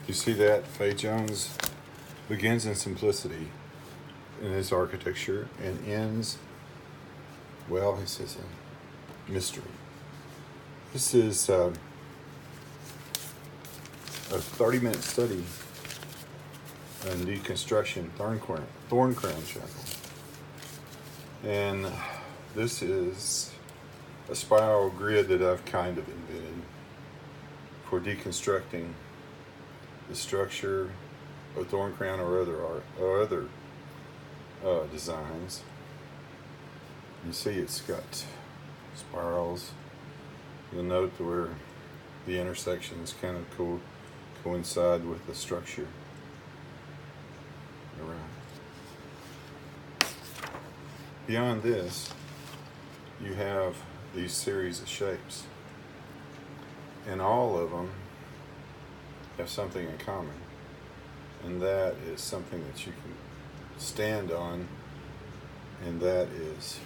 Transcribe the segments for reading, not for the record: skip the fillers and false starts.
You see that? Fay Jones begins in simplicity in his architecture and ends, well, he says, a mystery. This is a 30-minute study in deconstruction, Thorncrown Chapel. And this is a spiral grid that I've kind of invented for deconstructing the structure of Thorncrown or other designs. You see it's got spirals. You'll note where the intersections kind of coincide with the structure around. Beyond this, you have these series of shapes, and all of them have something in common, and that is something that you can stand on, and that is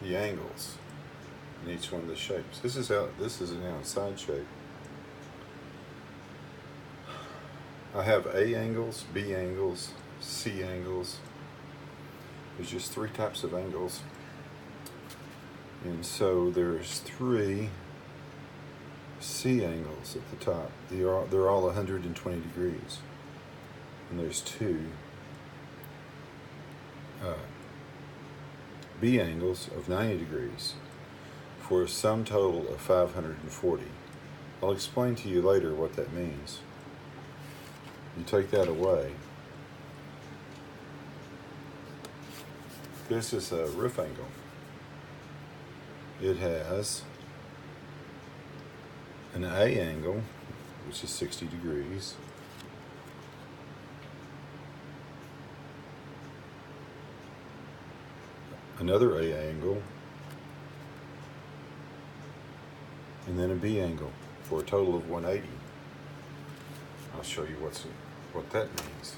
the angles in each one of the shapes. This is an outside shape. I have A angles, B angles, C angles. There's just 3 types of angles. And so there's 3 C angles at the top. They're all 120 degrees. And there's 2 B angles of 90 degrees for a sum total of 540. I'll explain to you later what that means. You take that away. This is a roof angle. It has an A angle, which is 60 degrees. Another A angle, and then a B angle for a total of 180. I'll show you what that means.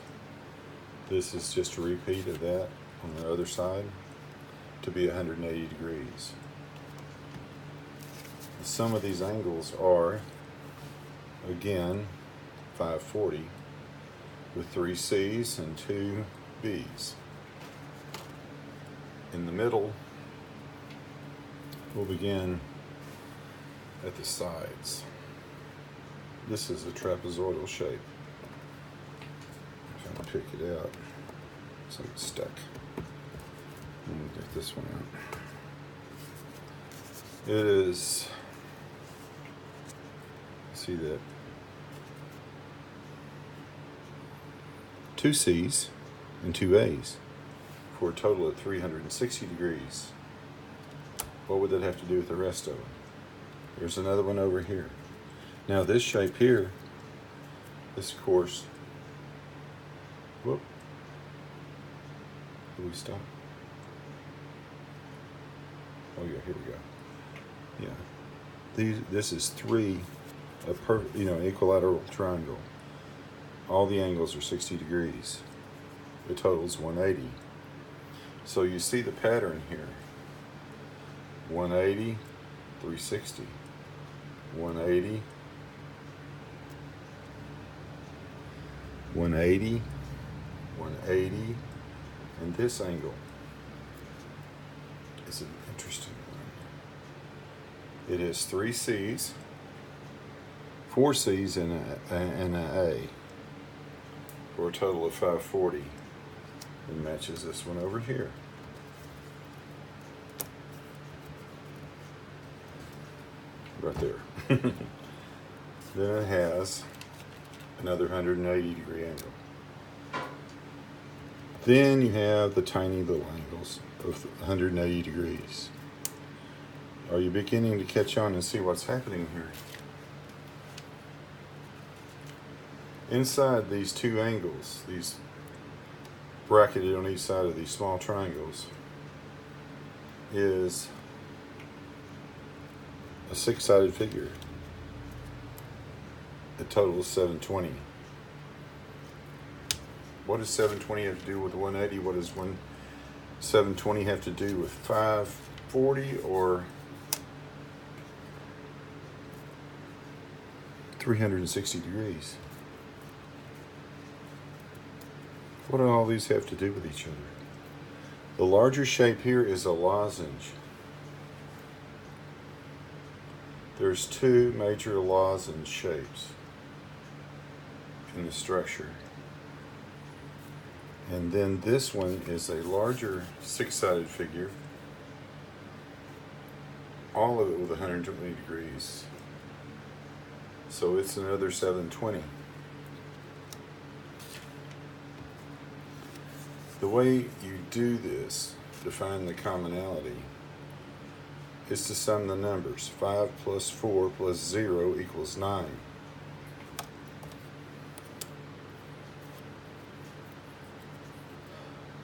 This is just a repeat of that on the other side to be 180 degrees. The sum of these angles are, again, 540 with 3 C's and 2 B's. In the middle, we'll begin at the sides. This is a trapezoidal shape. I'm trying to pick it out. So it's stuck. Let me get this one out. It is, see that, 2 C's and 2 A's for a total of 360 degrees. What would that have to do with the rest of them? There's another one over here. Now this shape here, this course, whoop, did we stop? Oh yeah, here we go. Yeah, this is 3, equilateral triangle. All the angles are 60 degrees. The total's 180. So you see the pattern here. 180, 360, 180, 180, 180, and this angle is an interesting one. It has 3 C's, 4 C's, and an A for a total of 540. It matches this one over here. Right there. Then it has another 180 degree angle. Then you have the tiny little angles of 180 degrees. Are you beginning to catch on and see what's happening here? Inside these 2 angles, these bracketed on each side of these small triangles, is a 6-sided figure. The total is 720. What does 720 have to do with 180? What does 720 have to do with 540 or 360 degrees? What do all these have to do with each other? The larger shape here is a lozenge. There's two major lozenge shapes in the structure. And then this one is a larger six-sided figure, all of it with 120 degrees. So it's another 720. The way you do this to find the commonality is to sum the numbers. 5 plus 4 plus 0 equals 9.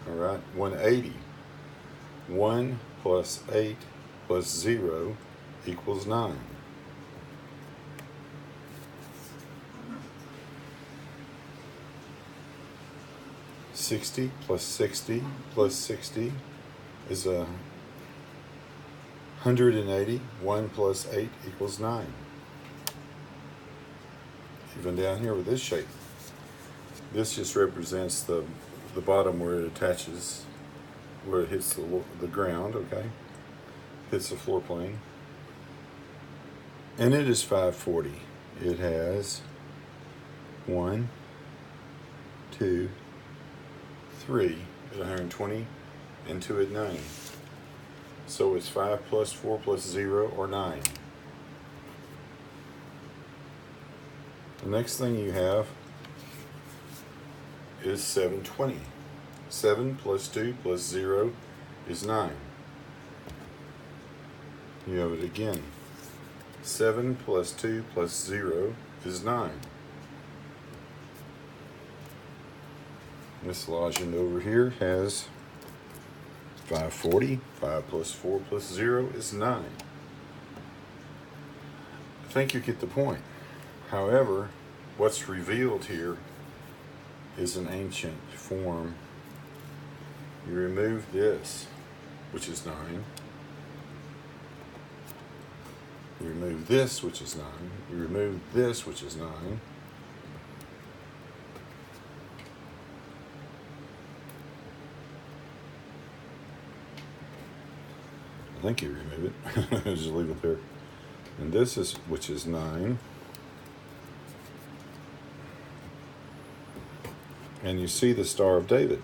All right, 180. 1 plus 8 plus 0 equals 9. +60 plus 60 is 180. 1 plus 8 equals 9. Even down here with this shape, this just represents the bottom where it attaches, where it hits the ground, okay? Hits the floor plane. And it is 540. It has 1, 2, 3 at 120, and 2 at 9. So it's 5 plus 4 plus 0, or 9. The next thing you have is 720. 7 plus 2 plus 0 is 9. You have it again. 7 plus 2 plus 0 is 9. This lozenge over here has 540. 5 plus 4 plus 0 is 9. I think you get the point. However, what's revealed here is an ancient form. You remove this, which is 9. You remove this, which is 9. You remove this, which is 9. I think you remove it. Just leave it there. And this is, which is 9. And you see the Star of David.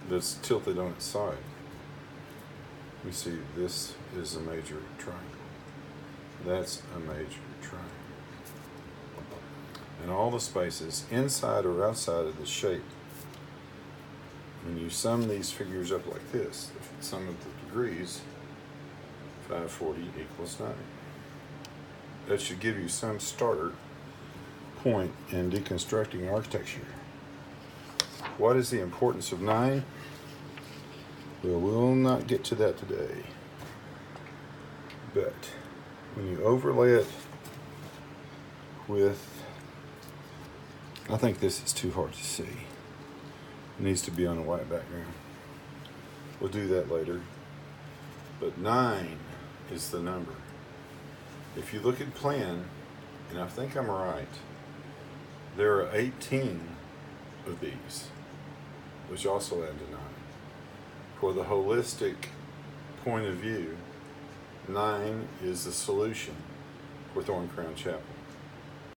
That's tilted on its side. We see this is a major triangle. That's a major triangle. And all the spaces inside or outside of the shape, when you sum these figures up like this, the sum of the degrees, 540 equals 9. That should give you some starter point in deconstructing architecture. What is the importance of 9? Well, we'll not get to that today. But when you overlay it with, I think this is too hard to see. It needs to be on a white background. We'll do that later. But 9 is the number. If you look at plan, and I think I'm right, there are 18 of these, which also add to 9. For the holistic point of view, 9 is the solution for Thorncrown Chapel.